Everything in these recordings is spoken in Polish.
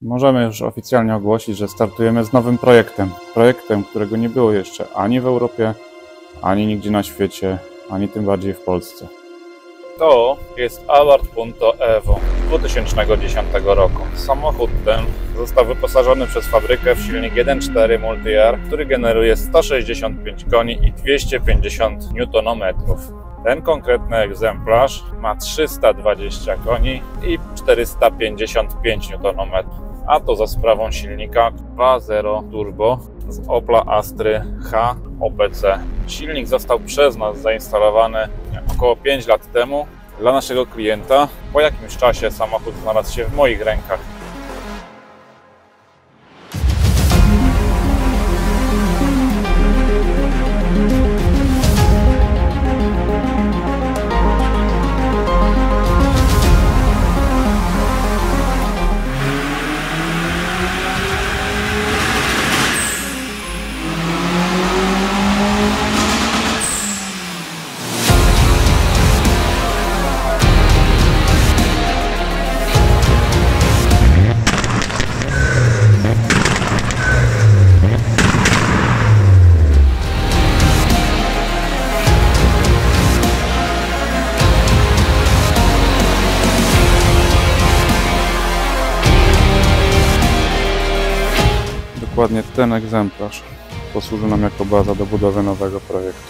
Możemy już oficjalnie ogłosić, że startujemy z nowym projektem. Projektem, którego nie było jeszcze ani w Europie, ani nigdzie na świecie, ani tym bardziej w Polsce. To jest Abarth Punto Evo 2010 roku. Samochód ten został wyposażony przez fabrykę w silnik 1.4 Multi-Air, który generuje 165 koni i 250 Nm. Ten konkretny egzemplarz ma 320 koni i 455 Nm, a to za sprawą silnika 2.0 turbo z Opla Astry H OPC. Silnik został przez nas zainstalowany około 5 lat temu dla naszego klienta. Po jakimś czasie samochód znalazł się w moich rękach. Dokładnie ten egzemplarz posłuży nam jako baza do budowy nowego projektu.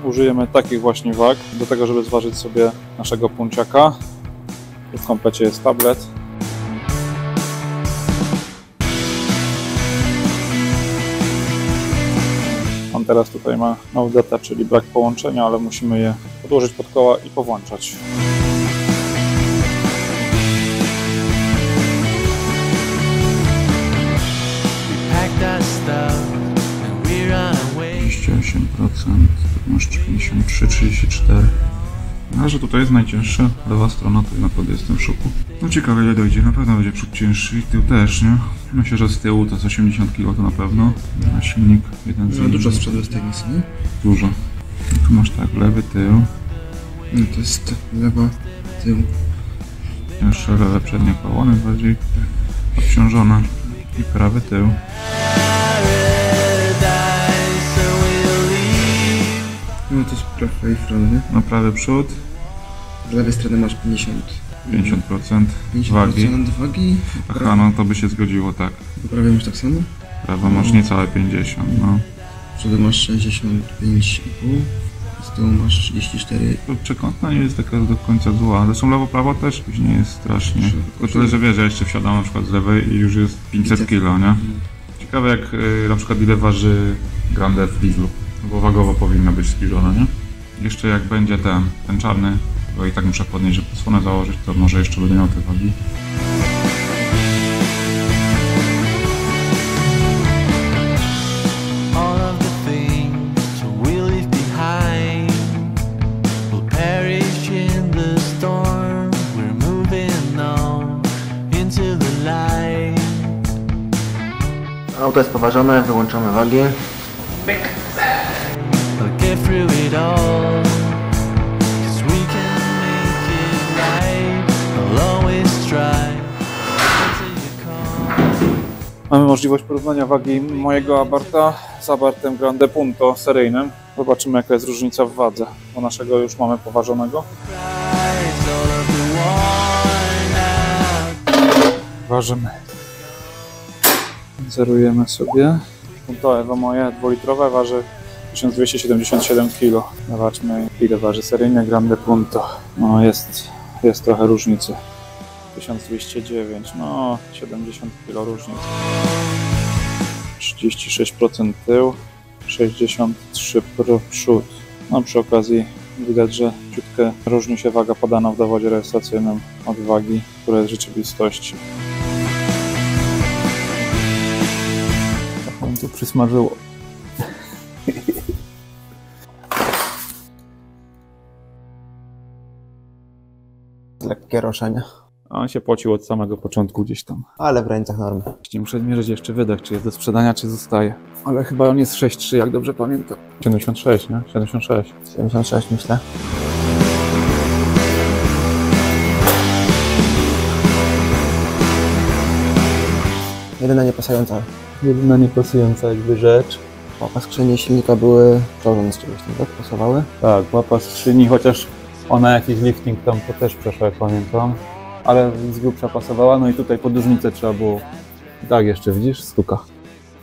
Użyjemy takich właśnie wag do tego, żeby zważyć sobie naszego punciaka. W komplecie jest tablet. On teraz tutaj ma no data, czyli brak połączenia, ale musimy je podłożyć pod koła i powłączać. Masz 53, 34. A że tutaj jest najcięższa lewa strona, to naprawdę jestem w szoku. No ciekawe ile dojdzie, na pewno będzie przód cięższy i tył też, nie? Myślę, że z tyłu to jest 80 kg to na pewno. A silnik jeden z no, dużo z przodu z tej misji, nie? Dużo. Tu masz tak, lewy tył. No to jest lewa, tył. Jeszcze lewe przednie koło, najbardziej obciążone. I prawy tył. No to jest prawy front, nie? No prawy przód. Z lewej strony masz 50% wagi. wagi. Aha, no to by się zgodziło, tak. Do prawej masz tak samo? Prawo masz niecałe 50, no. Przodu masz 65,5. Z tyłu masz 34. Przekątna nie jest taka do końca zła. Zresztą lewo-prawo też nie jest strasznie. Tylko tyle, że wiesz, ja jeszcze wsiadam na przykład z lewej i już jest 500 kg, nie? Ciekawe jak na przykład ile waży Grande w dieslu. Bo wagowo powinno być zbliżone, nie? Jeszcze jak będzie ten czarny, bo i tak muszę podnieść, żeby zasłonę założyć, to może jeszcze będę miał te wagi. Auto jest poważone, wyłączamy wagi. Mamy możliwość porównania wagi mojego Abartha z Abarthem Grande Punto seryjnym. Zobaczymy jaka jest różnica w wadze, bo naszego już mamy poważonego. Ważymy. Zerujemy sobie. Punto Evo moje 2-litrowe waży 1277 kg. Zobaczmy ile waży seryjny Grande Punto. No jest trochę różnicy. 1209, no 70 kg różnicy. 36% tył, 63% przód. No przy okazji widać, że ciutkę różni się waga podana w dowodzie rejestracyjnym od wagi, która jest w rzeczywistości. Tak mi tu przysmażyło. lekkie roszenie. On się pocił od samego początku gdzieś tam. Ale w granicach normy. Muszę mierzyć jeszcze wydech, czy jest do sprzedania, czy zostaje. Ale chyba on jest 6,3, jak dobrze pamiętam. 76, nie? 76. 76 myślę. Jedyna niepasująca jakby rzecz. Łapa skrzyni silnika były przełożone z czegoś tam, tak? Pasowały? Tak, łapa skrzyni, chociaż ona jakiś lifting tam to też przeszła, jak pamiętam. Ale z grubsza pasowała, no i tutaj podróżnicę trzeba było. Tak, jeszcze widzisz? Stuka.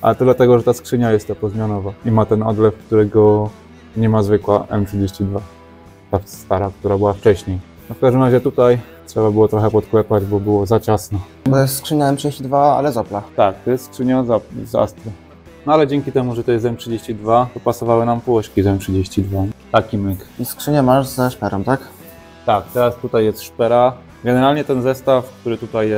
Ale to dlatego, że ta skrzynia jest ta pozmianowa i ma ten odlew, którego nie ma zwykła M32. Ta stara, która była wcześniej. No w każdym razie tutaj trzeba było trochę podklepać, bo było za ciasno. To jest skrzynia M32, ale z Opla. Tak, to jest skrzynia z Astry. No ale dzięki temu, że to jest M32, to pasowały nam półeczki z M32. Taki myk. I skrzynię masz ze szperą, tak? Tak, teraz tutaj jest szpera. Generalnie ten zestaw, który tutaj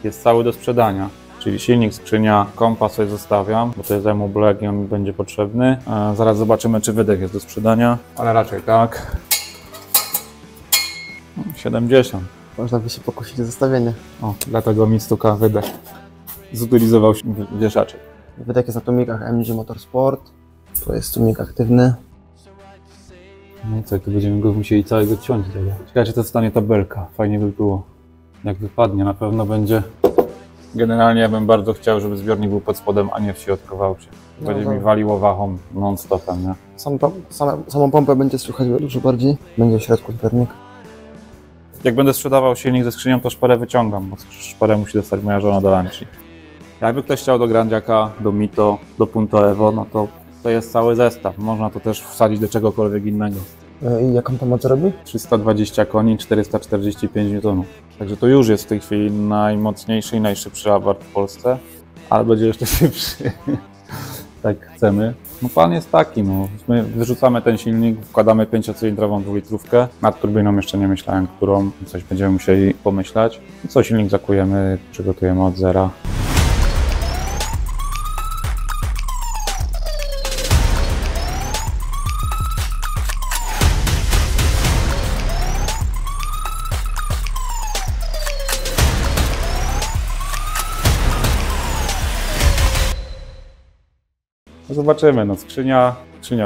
jest cały do sprzedania. Czyli silnik, skrzynia, kompas sobie zostawiam, bo to jest MU Black i on mi będzie potrzebny. Zaraz zobaczymy, czy wydech jest do sprzedania, ale raczej tak. 70. Można by się pokusić o zestawienie. O, dlatego mi stuka wydech. Zutylizował wieszaczek. Wydech jest na tłumikach MG Motorsport. To jest tłumik aktywny. No i co, tu będziemy go musieli całego ciąć. Ciekawe, czy to stanie tabelka. Fajnie by było. Jak wypadnie, na pewno będzie. Generalnie ja bym bardzo chciał, żeby zbiornik był pod spodem, a nie w środku w aucie. Będzie mi waliło wachą non-stopem, nie? Samą pompę będzie słychać dużo bardziej. Będzie w środku zbiornik. Jak będę sprzedawał silnik ze skrzynią, to szparę wyciągam, bo szparę musi dostać moja żona do Lancia. Jakby ktoś chciał do Grandziaka, do Mito, do Punto Evo, no to jest cały zestaw. Można to też wsadzić do czegokolwiek innego. I jaką to moc robi? 320 koni, 445 N. Także to już jest w tej chwili najmocniejszy i najszybszy Abarth w Polsce, ale będzie jeszcze szybszy. Tak chcemy. No plan jest taki, no. My wyrzucamy ten silnik, wkładamy 5-cylindrową dwulitrówkę. Nad turbiną jeszcze nie myślałem, którą. Coś będziemy musieli pomyśleć. Co silnik zakujemy, przygotujemy od zera. Zobaczymy, no skrzynia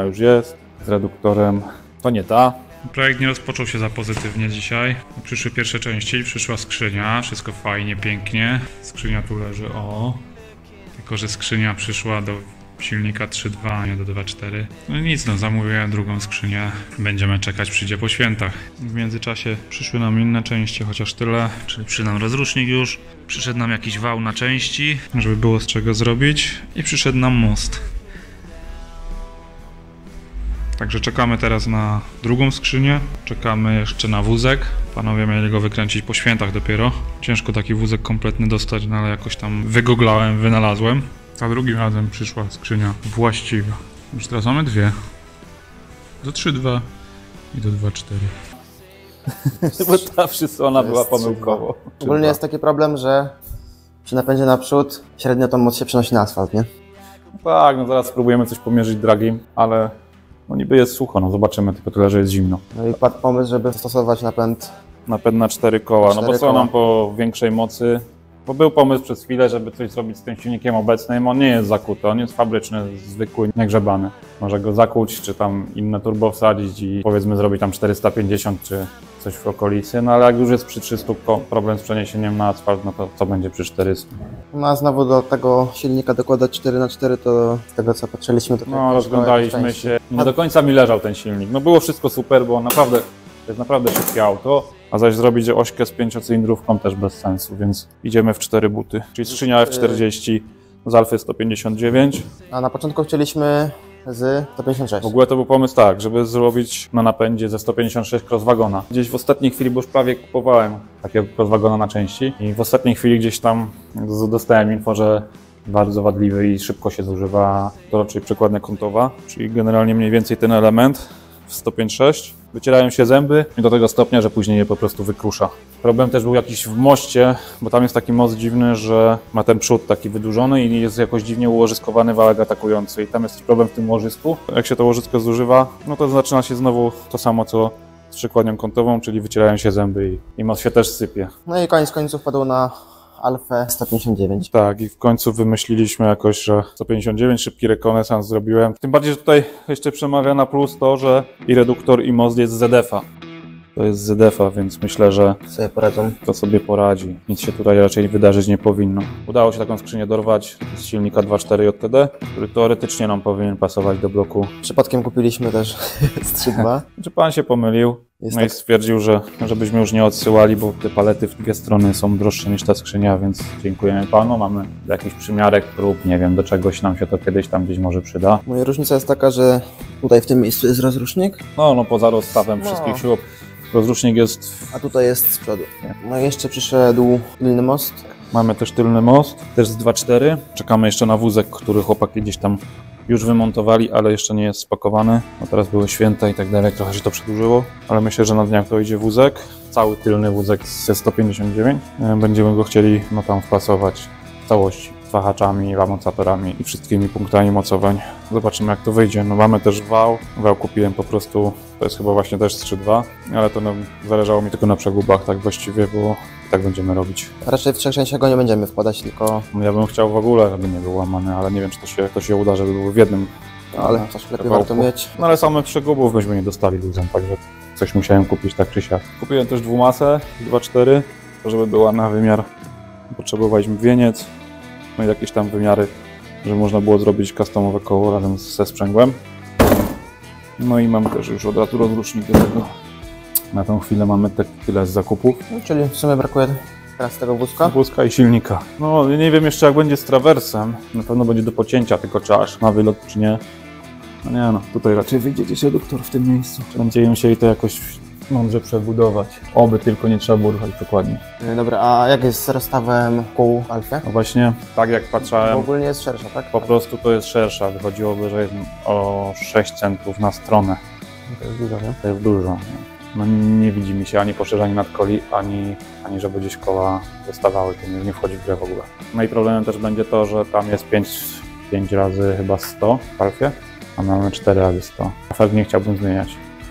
już jest z reduktorem. To nie ta. Projekt nie rozpoczął się za pozytywnie dzisiaj. Przyszły pierwsze części, przyszła skrzynia, wszystko fajnie, pięknie. Skrzynia tu leży, o. Tylko że skrzynia przyszła do silnika 3.2, a nie do 2.4. No nic, no zamówiłem drugą skrzynię. Będziemy czekać, przyjdzie po świętach. W międzyczasie przyszły nam inne części, chociaż tyle. Czyli przyszedł nam rozrusznik już. Przyszedł nam jakiś wał na części, żeby było z czego zrobić. I przyszedł nam most. Także czekamy teraz na drugą skrzynię, czekamy jeszcze na wózek. Panowie mieli go wykręcić po świętach dopiero. Ciężko taki wózek kompletny dostać, no ale jakoś tam wygooglałem, wynalazłem. Za drugim razem przyszła skrzynia właściwa. Już teraz mamy dwie. Do 3.2 i do 2.4. Bo ta przysłona była pomyłkowo. Ogólnie jest taki problem, że przy napędzie naprzód średnio tą moc się przenosi na asfalt, nie? Tak, no zaraz spróbujemy coś pomierzyć dragiem, ale no niby jest sucho, no zobaczymy, tylko tyle, że jest zimno. No i padł pomysł, żeby zastosować napęd. Napęd na 4 koła, no bo co nam po większej mocy? Bo był pomysł przez chwilę, żeby coś zrobić z tym silnikiem obecnym. On nie jest zakuty, on jest fabryczny, zwykły, niegrzebany. Może go zakuć, czy tam inne turbo wsadzić i powiedzmy zrobić tam 450 czy coś w okolicy. No ale jak już jest przy 300 problem z przeniesieniem na asfalt, no to co będzie przy 400? No a znowu do tego silnika dokładać 4x4, to z tego co patrzyliśmy, to... No rozglądaliśmy się. Nie do końca mi leżał ten silnik. No było wszystko super, bo naprawdę, to jest naprawdę szybkie auto. A zaś zrobić ośkę z 5-cylindrówką też bez sensu, więc idziemy w 4 buty. Czyli skrzynia F40 z Alfy 159. A na początku chcieliśmy z 156. W ogóle to był pomysł tak, żeby zrobić na napędzie ze 156 crosswagona. Gdzieś w ostatniej chwili, bo już prawie kupowałem takiego crosswagona na części i w ostatniej chwili gdzieś tam dostałem info, że bardzo wadliwy i szybko się zużywa, to raczej przekładnia kątowa, czyli generalnie mniej więcej ten element w 105.6. Wycierają się zęby i do tego stopnia, że później je po prostu wykrusza. Problem też był jakiś w moście, bo tam jest taki most dziwny, że ma ten przód taki wydłużony i jest jakoś dziwnie ułożyskowany wałek atakujący i tam jest problem w tym łożysku. Jak się to łożysko zużywa, no to zaczyna się znowu to samo, co z przekładnią kątową, czyli wycierają się zęby i most się też sypie. No i koniec końców padł na Alfę 159. Tak, i w końcu wymyśliliśmy jakoś, że 159, szybki rekonesans zrobiłem. Tym bardziej, że tutaj jeszcze przemawia na plus to, że i reduktor, i most jest z ZF-a. To jest z ZF-a, więc myślę, że Sobie poradzą. to sobie poradzi. Nic się tutaj raczej wydarzyć nie powinno. Udało się taką skrzynię dorwać z silnika 2.4 JTD, który teoretycznie nam powinien pasować do bloku. Przypadkiem kupiliśmy też z 3.2. Czy pan się pomylił? Jest No i tak. stwierdził, że żebyśmy już nie odsyłali, bo te palety w dwie strony są droższe niż ta skrzynia, więc dziękujemy panu. Mamy jakiś przymiarek prób, nie wiem, do czegoś nam się to kiedyś tam gdzieś może przyda. Moja różnica jest taka, że tutaj w tym miejscu jest rozrusznik, No poza rozstawem wszystkich śrub. Rozrusznik jest... a tutaj jest z przodu. No i jeszcze przyszedł tylny most. Mamy też tylny most, też z 2.4. Czekamy jeszcze na wózek, który chłopaki gdzieś tam już wymontowali, ale jeszcze nie jest spakowany. No teraz były święta i tak dalej, trochę się to przedłużyło. Ale myślę, że na dniach to idzie wózek. Cały tylny wózek ze 159. Będziemy go chcieli tam wpasować w całości. Z wahaczami, amortyzatorami i wszystkimi punktami mocowań. Zobaczymy jak to wyjdzie. No mamy też wał. Wał kupiłem po prostu, to jest chyba właśnie też z 3.2, ale to zależało mi tylko na przegubach tak właściwie, bo tak będziemy robić. Raczej w trzech częściach go nie będziemy wkładać, tylko... Ja bym chciał w ogóle, żeby nie był łamany, ale nie wiem, czy to się uda, żeby był w jednym. Ale coś lepiej kawałku. warto mieć. No ale samych przegubów byśmy nie dostali luzem, także coś musiałem kupić tak czy siak. Kupiłem też dwumasę 2.4, żeby była na wymiar. Potrzebowaliśmy wieniec, no i jakieś tam wymiary, żeby można było zrobić customowe koło razem ze sprzęgłem. No i mamy też już od razu rozrusznik do tego. Na tą chwilę mamy tyle z zakupów. No, czyli w sumie brakuje teraz tego wózka. Wózka i silnika. No nie wiem jeszcze jak będzie z trawersem. Na pewno będzie do pocięcia, tylko czy aż na wylot czy nie. No nie no, tutaj raczej wyjdzie gdzieś reduktor w tym miejscu. Będziemy musieli to jakoś mądrze przebudować. Oby tylko nie trzeba było ruszać dokładnie. Dobra, a jak jest z rozstawem kół w Alfie? No właśnie, tak jak Bo patrzałem, ogólnie jest szersza, tak? po prostu to jest szersza. Wychodziłoby, że jest o 6 centów na stronę. To jest dużo, nie? To jest dużo. No nie widzi mi się ani poszerzania nadkoli, ani żeby gdzieś koła zostawały. To nie wchodzi w grę w ogóle. No i problemem też będzie to, że tam jest 5 razy chyba 100 w Alfie, a mamy 4 razy 100. Fakt nie chciałbym zmieniać.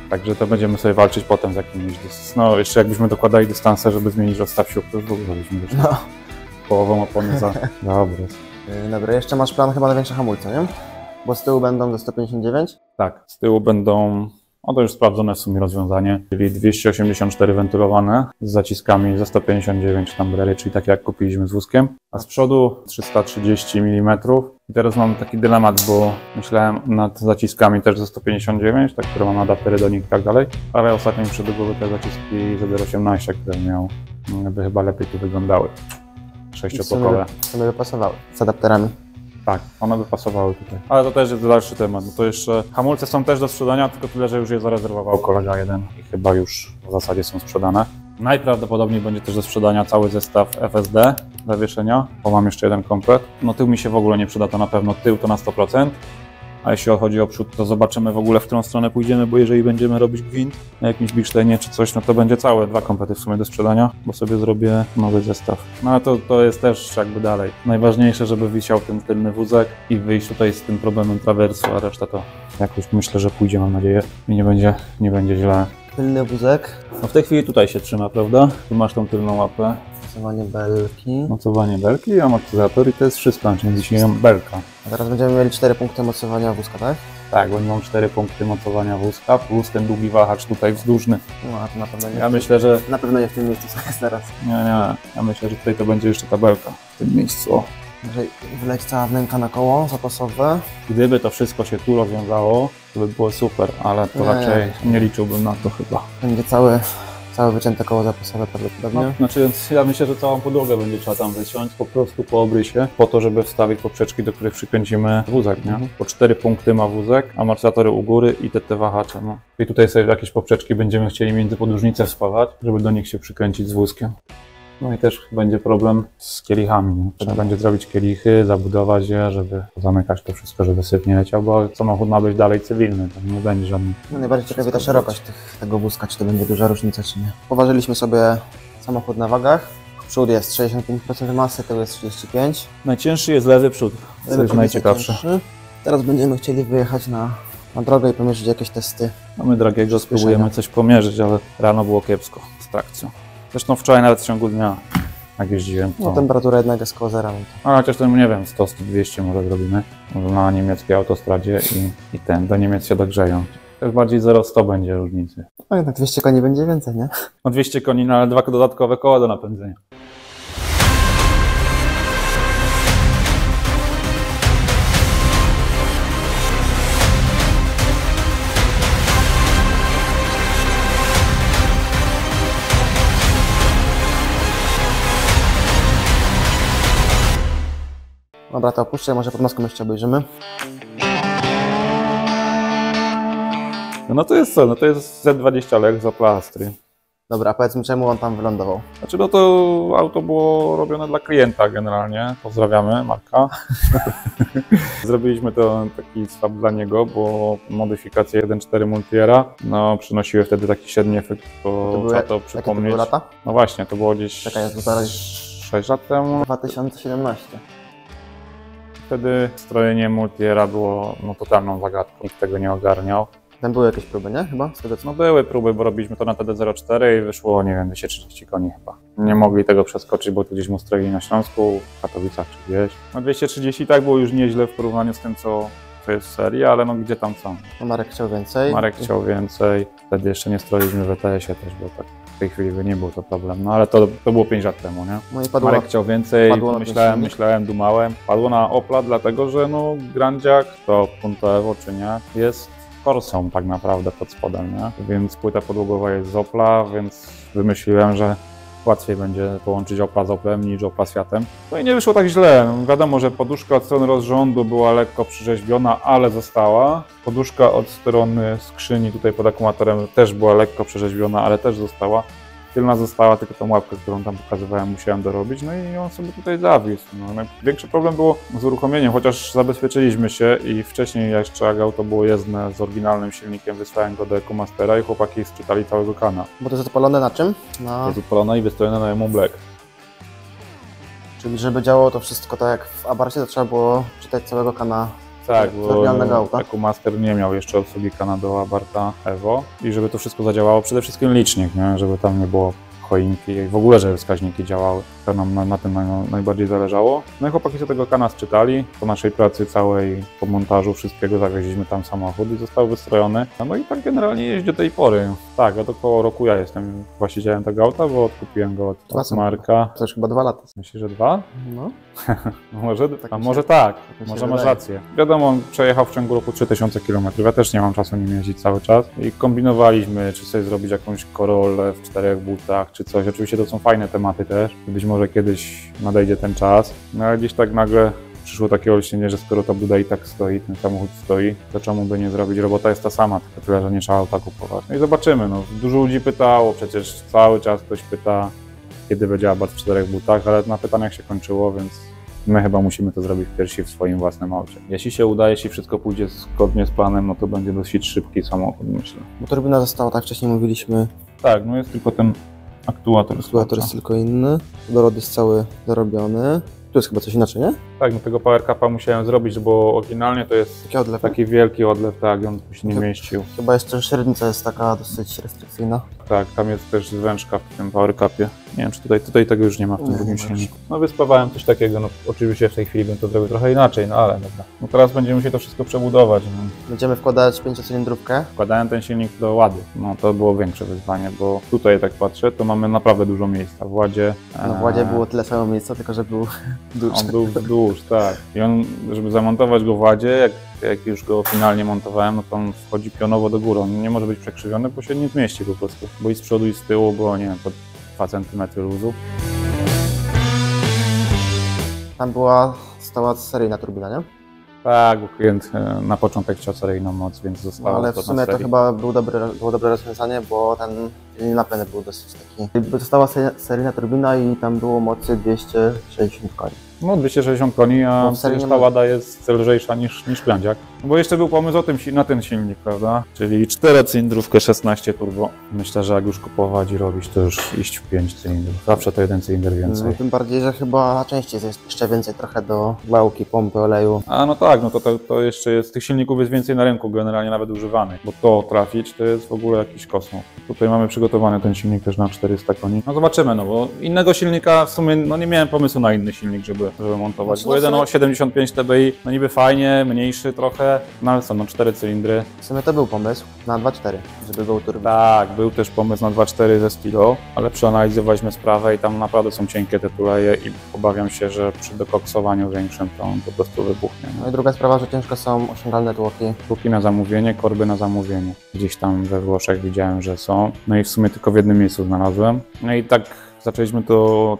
Także to będziemy sobie walczyć potem z jakimiś no jeszcze jakbyśmy dokładali dystanse, żeby zmienić rozstaw sił, to już w ogóle byśmy wyszli. No. Połową opony za obraz. Dobra, jeszcze masz plan chyba na większe hamulce, nie? Bo z tyłu będą do 159. Tak, z tyłu będą, to już sprawdzone w sumie rozwiązanie, czyli 284 wentylowane z zaciskami za 159 tambrery, czyli takie jak kupiliśmy z wózkiem, a z przodu 330 mm. I teraz mam taki dylemat, bo myślałem nad zaciskami też za 159, tak, które mam adaptery do nich i tak dalej, ale ostatnio mi przyszedł do głowy te zaciski ZR18, które miał, by chyba lepiej tu wyglądały. Sześciopokowe. W sumie by pasowały z adapterami. Tak, one by pasowały tutaj. Ale to też jest dalszy temat. No to jeszcze hamulce są też do sprzedania, tylko tyle, że już je zarezerwował kolega jeden i chyba już w zasadzie są sprzedane. Najprawdopodobniej będzie też do sprzedania cały zestaw FSD zawieszenia, bo mam jeszcze jeden komplet. No tył mi się w ogóle nie przyda, to na pewno tył to na 100%. A jeśli chodzi o przód, to zobaczymy w ogóle, w którą stronę pójdziemy, bo jeżeli będziemy robić gwint na jakimś Bichsteinie czy coś, no to będzie całe 2 komplety w sumie do sprzedania, bo sobie zrobię nowy zestaw. No ale to jest też jakby dalej. Najważniejsze, żeby wisiał ten tylny wózek i wyjść tutaj z tym problemem trawersu, a reszta to jakoś myślę, że pójdzie, mam nadzieję, i nie będzie źle. Tylny wózek. No w tej chwili tutaj się trzyma, prawda? Tu masz tą tylną łapę. Mocowanie belki. Mocowanie belki, amortyzator i to jest wszystko, czyli dzisiaj belka. A teraz będziemy mieli 4 punkty mocowania wózka, tak? Tak, bo mam 4 punkty mocowania wózka, plus ten długi wahacz tutaj wzdłużny. No a to na pewno nie. Ja myślę, że... Na pewno nie w tym miejscu, co jest teraz. Nie. Ja myślę, że tutaj to będzie jeszcze tabelka w tym miejscu. O. Może wleć cała wnęka na koło zapasowe. Gdyby to wszystko się tu rozwiązało, to by było super, ale to raczej nie liczyłbym na to chyba. Będzie całe wycięte koło zapasowe prawdopodobnie. No, znaczy, ja myślę, że całą podłogę będzie trzeba tam wyciąć, po prostu po obrysie, po to, żeby wstawić poprzeczki, do których przykręcimy wózek, nie? Po 4 punkty ma wózek, amortyzatory u góry i te wahacze, no. I tutaj sobie jakieś poprzeczki będziemy chcieli między podróżnice wspawać, żeby do nich się przykręcić z wózkiem. No i też będzie problem z kielichami. Nie? Trzeba będzie zrobić kielichy, zabudować je, żeby zamykać to wszystko, żeby syp nie leciał, bo samochód ma być dalej cywilny, to nie będzie żadnych... No najbardziej ciekawi ta szerokość tego wózka, czy to będzie duża różnica, czy nie. Poważyliśmy sobie samochód na wagach. Przód jest 65% masy, tył jest 35%. Najcięższy jest lewy przód, to jest najciekawsze. Teraz będziemy chcieli wyjechać na na drogę i pomierzyć jakieś testy. Mamy Dragiego, spróbujemy coś pomierzyć, ale rano było kiepsko z trakcją. Zresztą wczoraj nawet w ciągu dnia, jak jeździłem, to... No temperatura jednak jest koło zera. Ale chociaż to nie wiem, 100-200 może zrobimy na niemieckiej autostradzie i do Niemiec się dogrzeją. Też bardziej 0-100 będzie różnicy. No jednak 200 koni będzie więcej, nie? No 200 koni, no ale 2 dodatkowe koła do napędzenia. Dobra, to opuszczę, może pod maską jeszcze obejrzymy. No to jest co? No to jest Z20 Lex z Opla Astry. Dobra, a powiedz mi, czemu on tam wylądował? Znaczy no to auto było robione dla klienta generalnie. Pozdrawiamy Marka. Zrobiliśmy to taki swap dla niego, bo modyfikacje 1.4 Multiera przynosiły wtedy taki średni efekt, bo trzeba to przypomnieć. Jakie to były lata? No właśnie, to było gdzieś Czekaj, ja to zaraz... 6 lat temu. 2017. Wtedy strojenie Multiera było totalną zagadką, nikt tego nie ogarniał. Tam były jakieś próby, nie? Chyba? Z tego co... No były próby, bo robiliśmy to na TD04 i wyszło, nie wiem, 230 koni chyba. Nie mogli tego przeskoczyć, bo tu gdzieś mu stroili na Śląsku, w Katowicach czy gdzieś. No 230 tak było już nieźle w porównaniu z tym, co jest w serii, ale no gdzie tam co? No Marek chciał więcej. Marek chciał więcej, wtedy jeszcze nie stroiliśmy w ETS-ie też, bo tak w tej chwili by nie był to problem, no ale to było 5 lat temu, nie? No i padło, Marek chciał więcej, padło myślałem, dumałem. Padło na Opla, dlatego że no Grandziak, to Punto Evo czy nie, jest Corsą tak naprawdę pod spodem, nie? Więc płyta podłogowa jest z Opla, więc wymyśliłem, że łatwiej będzie połączyć Opla z Oplem niż Opla z Fiatem. No i nie wyszło tak źle. No, wiadomo, że poduszka od strony rozrządu była lekko przyrzeźbiona, ale została. Poduszka od strony skrzyni tutaj pod akumulatorem też była lekko przyrzeźbiona, ale też została. Tylna została, tylko tą łapkę, którą tam pokazywałem, musiałem dorobić, no i on sobie tutaj zawisł. No, największy problem było z uruchomieniem, chociaż zabezpieczyliśmy się i wcześniej jeszcze jak auto było jezdne z oryginalnym silnikiem, wysłałem go do EcoMastera i chłopaki sczytali całego kana. Bo to jest odpalone na czym? Jest odpalone i wystrojone na Emu Black. Czyli żeby działało to wszystko tak jak w Abarcie, to trzeba było czytać całego kana. Tak, bo EcoMaster nie miał jeszcze obsługi kana do Abarta Evo i żeby to wszystko zadziałało, przede wszystkim licznik, nie? Żeby tam nie było choinki i w ogóle, żeby wskaźniki działały. To nam na tym najbardziej zależało. No i chłopaki sobie tego kana sczytali. Po naszej pracy całej, po montażu wszystkiego zawieźliśmy tam samochód i został wystrojony. No i tak generalnie jeździ do tej pory. Tak, od około roku ja jestem właścicielem tego auta, bo odkupiłem go od Marka. To już chyba 2 lata. Myślisz, że 2? No. Może, tak może tak, może masz wydaje. rację. Wiadomo, on przejechał w ciągu roku 3000 km. Ja też nie mam czasu nim jeździć cały czas. I kombinowaliśmy, czy sobie zrobić jakąś Corollę w 4 butach, czy coś. Oczywiście to są fajne tematy też. Być może kiedyś nadejdzie ten czas. No ale gdzieś tak nagle przyszło takie olśnienie, że skoro ta buda i tak stoi, ten samochód stoi, to czemu by nie zrobić? Robota jest ta sama, tylko tyle, że nie trzeba auta kupować. No i zobaczymy. No, dużo ludzi pytało, przecież cały czas ktoś pyta, kiedy będzie Abarth w 4 butach, ale na pytaniach się kończyło, więc my chyba musimy to zrobić pierwsi w swoim własnym aucie. Jeśli się uda, jeśli wszystko pójdzie zgodnie z planem, no to będzie dosyć szybki samochód, myślę. Bo turbina została, tak wcześniej mówiliśmy. Tak, no jest tylko ten aktuator. Aktuator jest tylko inny. Dorod jest cały dorobiony. Tu jest chyba coś inaczej, nie? Tak, no tego power cupa musiałem zrobić, bo oryginalnie to jest Taki odlew. taki wielki odlew, tak, on tu się nie mieścił. Chyba jeszcze średnica jest taka dosyć restrykcyjna. Tak, tam jest też zwężka w tym power cupie. Nie wiem, czy tutaj tego już nie ma w tym drugim silniku. No wyspawałem coś takiego, no oczywiście w tej chwili bym to zrobił trochę inaczej, no ale dobra. No teraz będziemy musieli to wszystko przebudować. No. Będziemy wkładać 5-cylindrówkę. Wkładałem ten silnik do Łady. No to było większe wyzwanie, bo tutaj tak patrzę, to mamy naprawdę dużo miejsca. W Ładzie... No w Ładzie było tyle samo miejsca, tylko że był duży. On był wzdłuż, tak. I on, żeby zamontować go w Ładzie, jak już go finalnie montowałem, no to on wchodzi pionowo do góry. On nie może być przekrzywiony, bo się nie zmieści po prostu. Bo i z przodu i z tyłu było, nie wiem, po 2 cm luzu. Tam stała seryjna turbina, nie? Tak, bo klient na początek chciał seryjną moc, więc zostało No, ale to w sumie na to serii. chyba było dobre rozwiązanie, bo ten Czyli napęd był dosyć taki. Została seryjna turbina i tam było mocy 260 koni. No 260 koni, a przecież ta Łada jest lżejsza niż Klędziak. Bo jeszcze był pomysł na ten silnik, prawda? Czyli 4-cylindrówkę 16 turbo. Myślę, że jak już kupować i robić, to już iść w 5 cylindrów. Zawsze to 1 cylinder więcej. No, tym bardziej, że chyba częściej jest jeszcze więcej trochę do wałki, pompy, oleju. A no tak, no to jeszcze jest, tych silników jest więcej na rynku, generalnie nawet używanych. Bo to trafić to jest w ogóle jakiś kosmos. Tutaj mamy przygotowany ten silnik też na 400 koni. No zobaczymy, no bo innego silnika w sumie, no nie miałem pomysłu na inny silnik, żeby montować. Bo jeden o 75 TBI, no niby fajnie, mniejszy trochę, no ale co, no 4 cylindry. W sumie to był pomysł na 2.4, żeby był turbina. Tak, był też pomysł na 2.4 ze Stilo, ale przeanalizowaliśmy sprawę i tam naprawdę są cienkie te tuleje i obawiam się, że przy dokoksowaniu większym to on po prostu wybuchnie. No i druga sprawa, że ciężko są osiągalne tłoki. Tłoki na zamówienie, korby na zamówienie. Gdzieś tam we Włoszech widziałem, że są. No i w sumie tylko w jednym miejscu znalazłem. No i tak zaczęliśmy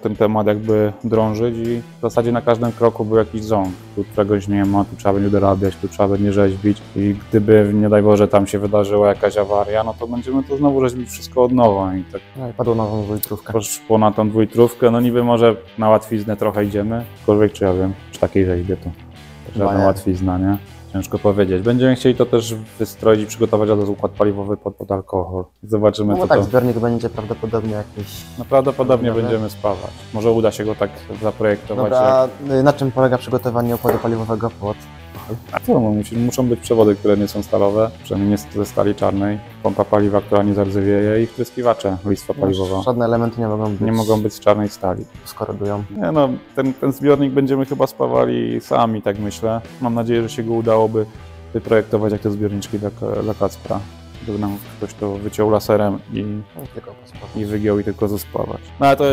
ten temat jakby drążyć i w zasadzie na każdym kroku był jakiś ząg. Tu czegoś nie ma, tu trzeba będzie dorabiać, tu trzeba będzie rzeźbić i gdyby, nie daj Boże, tam się wydarzyła jakaś awaria, no to będziemy to znowu rzeźbić wszystko od nowa i tak. No i padło na tą dwójtrówkę. Poszło na tą dwójtrówkę, no niby może na łatwiznę trochę idziemy, aczkolwiek czy ja wiem, czy takiej, że idzie to. Żadna łatwizna, nie? Ciężko powiedzieć. Będziemy chcieli to też wystroić i przygotować od razu układ paliwowy pod alkohol. Zobaczymy, no co tak, to... zbiornik będzie prawdopodobnie jakiś... No prawdopodobnie będziemy spawać. Może uda się go tak zaprojektować. Dobra, na czym polega przygotowanie układu paliwowego pod... A co, muszą być przewody, które nie są stalowe, przynajmniej nie ze stali czarnej, pompa paliwa, która nie zardzewieje i wtryskiwacze, listwa paliwowa. Żadne elementy nie mogą być z czarnej stali. Skorodują. Nie no, ten zbiornik będziemy chyba spawali sami, tak myślę. Mam nadzieję, że się go udałoby wyprojektować jak te zbiorniczki dla Kacpra. Gdyby nam ktoś to wyciął laserem i wygiął i tylko zaspawać. No ale to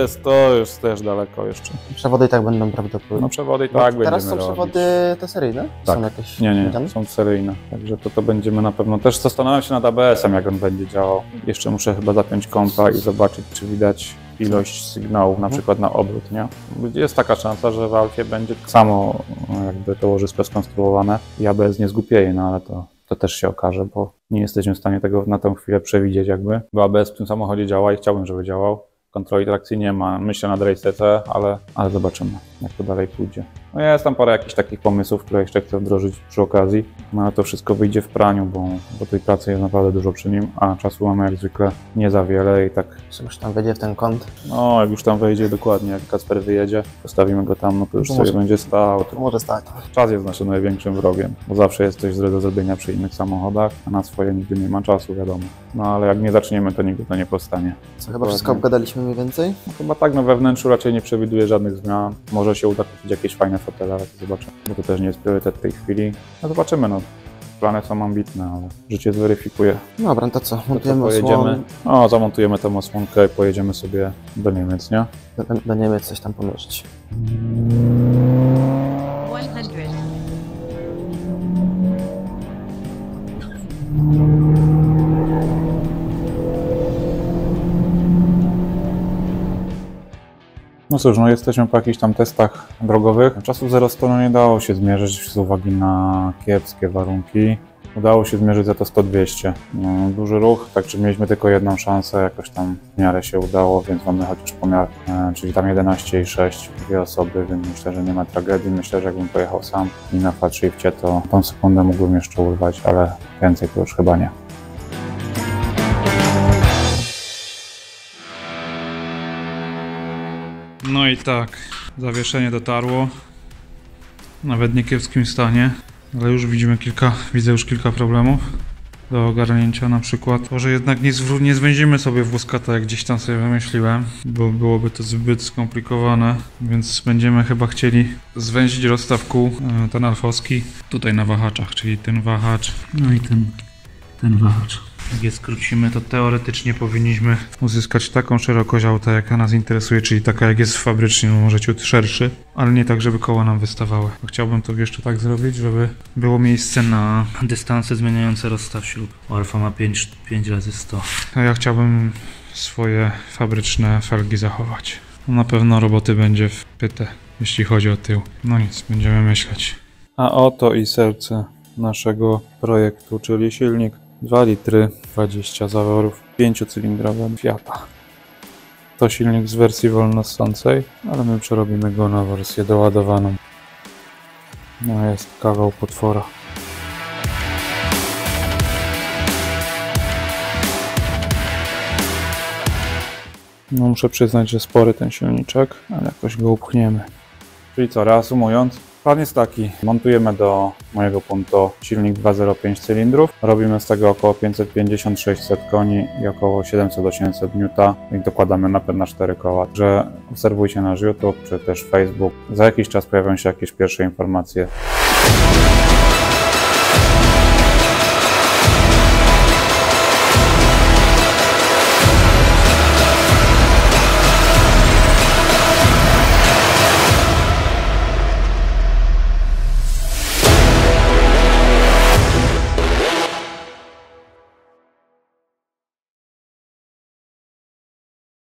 jest też daleko jeszcze. Przewody i tak będą prawdopodobnie. No przewody i tak będziemy teraz są robić. Przewody te seryjne? Tak. Są jakieś Nie, są seryjne. Także to będziemy na pewno. Też zastanawiam się nad ABS-em, jak on będzie działał. Jeszcze muszę chyba zapiąć kompa i zobaczyć, czy widać ilość sygnałów, na przykład na obrót, nie? Jest taka szansa, że w Alfie będzie tak samo jakby to łożysko skonstruowane i ABS nie zgłupieje, no ale to też się okaże, bo nie jesteśmy w stanie tego na tę chwilę przewidzieć jakby. Bo ABS w tym samochodzie działa i chciałbym, żeby działał. Kontroli trakcji nie ma. Myślę nad Race TC, ale zobaczymy, jak to dalej pójdzie. No jest tam parę jakichś takich pomysłów, które jeszcze chcę wdrożyć przy okazji, no ale to wszystko wyjdzie w praniu, bo tej pracy jest naprawdę dużo przy nim, a czasu mamy jak zwykle nie za wiele i tak... Już tam wejdzie w ten kąt. No, jak już tam wejdzie dokładnie, jak Kacper wyjedzie, postawimy go tam, no to już sobie będzie stał. To może stać. Czas jest naszym największym wrogiem, bo zawsze jest coś do zrobienia przy innych samochodach, a na swoje nigdy nie ma czasu, wiadomo. No ale jak nie zaczniemy, to nigdy to nie powstanie. Co, chyba wszystko obgadaliśmy mniej więcej? No, chyba tak, no we wnętrzu raczej nie przewiduję żadnych zmian. Może się uda kupić jakieś fajne fotele, ale to zobaczymy, bo to też nie jest priorytet w tej chwili. No zobaczymy, no. Plany są ambitne, ale życie zweryfikuje. Dobra, to co? Montujemy pojedziemy. No, zamontujemy tę osłonkę i pojedziemy sobie do Niemiec, nie? Do Niemiec coś tam pomierzyć. 100. No cóż, no jesteśmy po jakichś tam testach drogowych. Czasu 0 stonu nie dało się zmierzyć z uwagi na kiepskie warunki. Udało się zmierzyć za to 100-200. No, duży ruch, także mieliśmy tylko jedną szansę, jakoś tam w miarę się udało, więc mamy chociaż pomiar, czyli tam 11,6, dwie osoby, więc myślę, że nie ma tragedii. Myślę, że jakbym pojechał sam i na flat shifcie, to tą sekundę mógłbym jeszcze urwać, ale więcej to już chyba nie. No i tak, zawieszenie dotarło. Nawet w niekiepskim stanie, ale już widzę już kilka problemów do ogarnięcia. Na przykład to, że jednak nie zwęzimy sobie wózka tak jak gdzieś tam sobie wymyśliłem, bo byłoby to zbyt skomplikowane, więc będziemy chyba chcieli zwęzić rozstaw kół, ten alfowski, tutaj na wahaczach, czyli ten wahacz, no i ten wahacz. Jak je skrócimy, to teoretycznie powinniśmy uzyskać taką szerokość auta, jaka nas interesuje, czyli taka jak jest fabrycznie, no może ciut szerszy, ale nie tak, żeby koła nam wystawały. Chciałbym to jeszcze tak zrobić, żeby było miejsce na dystanse zmieniające rozstaw śrub. Alfa ma 5 razy 100. A ja chciałbym swoje fabryczne felgi zachować. Na pewno roboty będzie w pytę, jeśli chodzi o tył. No nic, będziemy myśleć. A oto i serce naszego projektu, czyli silnik 2 litry, 20 zaworów, 5-cylindrowy Fiata. To silnik z wersji wolnossącej, ale my przerobimy go na wersję doładowaną. No jest kawał potwora. No muszę przyznać, że spory ten silniczek, ale jakoś go upchniemy. Czyli co, reasumując, plan jest taki. Montujemy do mojego Punto silnik 2.0 cylindrów. Robimy z tego około 550-600 koni i około 700-800 N i dokładamy napęd na 4 koła. Także obserwujcie nasz YouTube czy też Facebook. Za jakiś czas pojawią się jakieś pierwsze informacje.